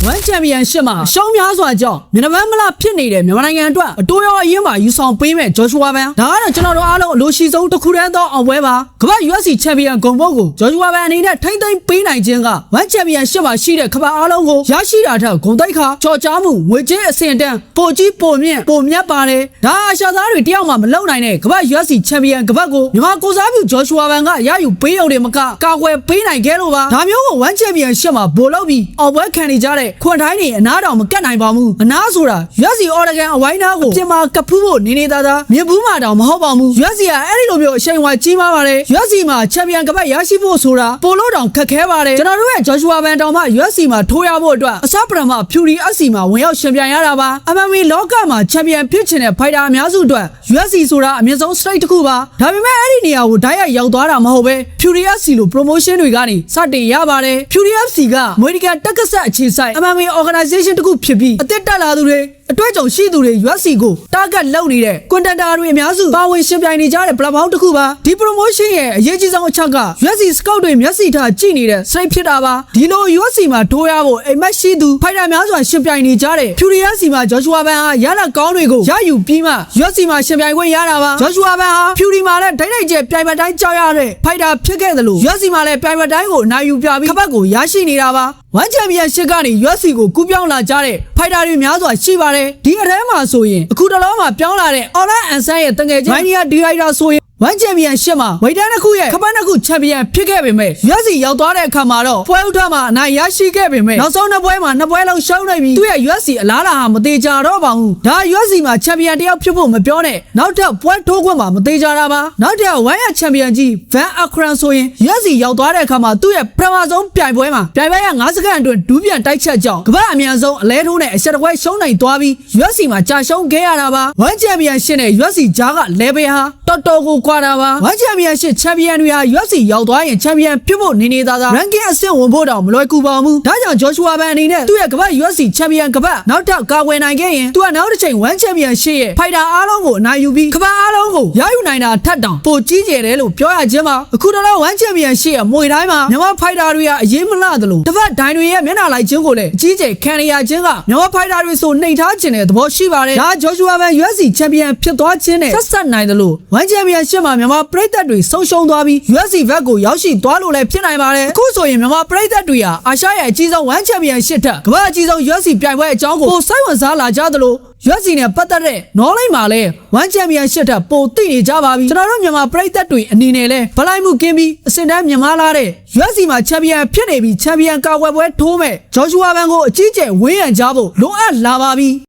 One Championship မှာရှောင်းများစွာကြောင့်မြန်မာမလားဖြစ်နေတဲ့မြန်မာနိုင်ငံအတွက်အတိုးရောအရင်မှာယူဆောင်ပေးမဲ့ဂျော်ရှူဝါဘန်ဒါကတော့ကျွန်တော်တို့အားလုံးအလိုရှိဆုံးတစ်ခုတည်းသောအောင်ပွဲပါကမ္ဘာ UFC Champion ဂုဏ်ပုတ်ကိုဂျော်ရှူဝါဘန်အနေနဲ့ထိမ့်သိမ်းပေးနိုင်ခြင်းက One Championship မှာရှိတဲ့ကမ္ဘာအားလုံးကိုရရှိတာထက်ဂုဏ်သိက္ခာကြော်ကြားမှုငွေကြေးအဆင့်တန်းပိုကြီးပိုမြင့်ပိုမြတ်ပါတယ်ဒါအရှာသားတွေတယောက်မှမလုံနိုင်တဲ့ကမ္ဘာ UFC Champion ကမ္ဘာကိုမြန်မာကိုစားပြုဂျော်ရှူဝါဘန်ကရယူပေးရုံတွေမကကာကွယ်ပေးနိုင်ခဲ့လို့ပါဒါမျိုးကို One Championship မှာဘိုလ်လုပ်ပြီးအောင်ပွဲခံနေကြတဲ့ခွန်တိုင်းတွေအနားတော်မကတ်နိုင်ပါဘူးအနားဆိုတာ UFC Oregon အဝိုင်းသားကိုပြင်မာကဖူးဖို့နေနေသားသားမြင်ဘူးမှတောင်မဟုတ်ပါဘူး UFC ကအဲ့ဒီလိုမျိုးအချိန်ဝါကြီးမားပါတယ် UFC မှာချန်ပီယံကပတ်ရရှိဖို့ဆိုတာပိုလို့တောင်ခက်ခဲပါတယ်ကျွန်တော်တို့ရဲ့ Joshua Ban တောင်မှ UFC မှာထိုးရဖို့အတွက်အစပထမ Fury FC မှာဝင်ရောက်ရှင်ပြိုင်ရတာပါ MMA လောကမှာချန်ပီယံဖြစ်ချင်တဲ့ဖိုက်တာအများစုအတွက် UFC ဆိုတာအမြင့်ဆုံး strike တစ်ခုပါဒါပေမဲ့အဲ့ဒီနေရာကိုဓာတ်ရိုက်ရောက်သွားတာမဟုတ်ပဲ Fury FC လို့ promotion တွေကနေစတင်ရပါတယ် Fury FC က American တက္ကဆက်အခြေစိုက် MMA organization တစ်ခုဖြစ်ပြီးအသက်တက်လာသူတွေအတွက်ကြောင့်ရှိသူတွေ UFC ကို target လုပ်နေတဲ့ contender တွေအများစုပါဝင်ရှင်ပြိုင်နေကြတဲ့ platform တစ်ခုပါဒီ promotion ရဲ့အရေးကြီးဆုံးအချက်က UFC scout တွေမျက်စိထားကြည့်နေတဲ့ strike ဖြစ်တာပါဒီလို UFC မှာထိုးရဖို့အိမ်မက်ရှိသူဖိုက်တာများစွာရှင်ပြိုင်နေကြတဲ့ Fury FC မှာ Joshua Ban ဟာရလကောင်းတွေကိုရယူပြီးမှ UFC မှာရှင်ပြိုင်ခွင့်ရတာပါ Joshua Ban ဟာ Fury မှာလည်းဒိုက်ကျပြိုင်ဘက်တိုင်းကြောက်ရတဲ့ဖိုက်တာဖြစ်ခဲ့တယ်လို့ UFC မှာလည်းပြိုင်ဘက်တိုင်းကိုအနိုင်ယူပြပြီးခပတ်ကိုရရှိနေတာပါOne Championship ကနေ UFC ကိုကူးပြောင်းလာကြတဲ့ဖိုက်တာတွေများစွာရှိပါတယ်ဒီအထဲမှာဆိုရင်အခုတလောမှာပြောင်းလာတဲ့ Aura Ansan ရဲ့တငယ်ချင်း Mania Director ဆိုရင်One Championship မှာဝိတ်တန်းတစ်ခုရဲ့ခပတ်နှစ်ခုချန်ပီယံဖြစ်ခဲ့ပေမဲ့ UFC ရောက်သွားတဲ့အခါမှာတော့ပွဲဥထမှာအနိုင်ရရှိခဲ့ပေမဲ့နောက်ဆုံးနှစ်ပွဲမှာနှစ်ပွဲလုံးရှုံးနေပြီးသူ့ရဲ့ UFC အလားလာဟာမသေးကြတော့ပါဘူးဒါ UFC မှာချန်ပီယံတယောက်ဖြစ်ဖို့မပြောနဲ့နောက်ထပ်ပွဲထိုးခွင့်မှာမသေးကြတာပါနောက်ထပ် One Year ချန်ပီယံကြီး Van Akron ဆိုရင် UFC ရောက်သွားတဲ့အခါမှာသူ့ရဲ့ပထမဆုံးပြိုင်ပွဲမှာပြိုင်ပွဲရ9စက္ကန့်အတွင်းဒူးပြန်တိုက်ချက်ကြောင့်ကမ္ဘာအများဆုံးအလဲထိုးနဲ့အဆက်တစ်ပွဲရှုံးနိုင်သွားပြီး UFC မှာကြာရှုံးခဲ့ရတာပါ One Championship နဲ့ UFC ကြားက level ဟာတော်ကိုကွာတာပါ One Championship ချန်ပီယံတွေဟာ UFC ရောက်သွားရင်ချန်ပီယံဖြစ်ဖို့နေနေသားသား ranking အဆင့်ဝင်ဖို့တောင်မလွယ်ကူပါဘူးဒါကြောင့် Joshua Ban အနေနဲ့သူ့ရဲ့ကမ္ဘာ UFC ချန်ပီယံကမ္ဘာနောက်ထပ်ကာကွယ်နိုင်ခဲ့ရင်သူကနောက်တစ်ချိန် One Championship ရဲ့ဖိုက်တာအားလုံးကိုအနိုင်ယူပြီးကမ္ဘာအားလုံးကိုရယူနိုင်တာထက်တောင်ပိုကြီးကျယ်တယ်လို့ပြောရခြင်းပါအခုတော့ One Championship ရဲ့မွေတိုင်းမှာမြန်မာဖိုက်တာတွေကအရေးမလားသလိုတစ်ဖက်ဒိုင်တွေရဲ့မျက်နှာလိုက်ခြင်းကိုလည်းအကြီးကျယ်ခံရခြင်းကမြန်မာဖိုက်တာတွေဆိုနှိမ်ထားခြင်းတဲ့သဘောရှိပါတယ်ဒါ Joshua Ban UFC ချန်ပီယံဖြစ်သွားခြင်းနဲ့ဆက်ဆက်နိုင်တယ်လို့ One Championship မှာမြန်မာပရိသတ်တွေဆုံးရှုံးသွားပြီး UFC ဘက်ကိုရောက်ရှိသွားလို့လည်းဖြစ်နိုင်ပါတယ်အခုဆိုရင်မြန်မာပရိသတ်တွေဟာအာရှရဲ့အကြီးဆုံး One Championship ထက်ကမ္ဘာအကြီးဆုံး UFC ပြိုင်ပွဲအကြောင်းကိုပိုစိတ်ဝင်စားလာကြသလို UFC နဲ့ပတ်သက်တဲ့ knowledge မှာလည်း One Championship ထက်ပိုသိနေကြပါပြီကျွန်တော်တို့မြန်မာပရိသတ်တွေအနေနဲ့လည်းဗလိုက်မှုကင်းပြီးအစင်တန်းမြန်မာလာတဲ့ UFC မှာချန်ပီယံဖြစ်နေပြီးချန်ပီယံကာကွယ်ပွဲထိုးမဲ့ Joshua Ban ကိုအကြီးကျယ်ဝေးရန်ကြဖို့လိုအပ်လာပါပြီ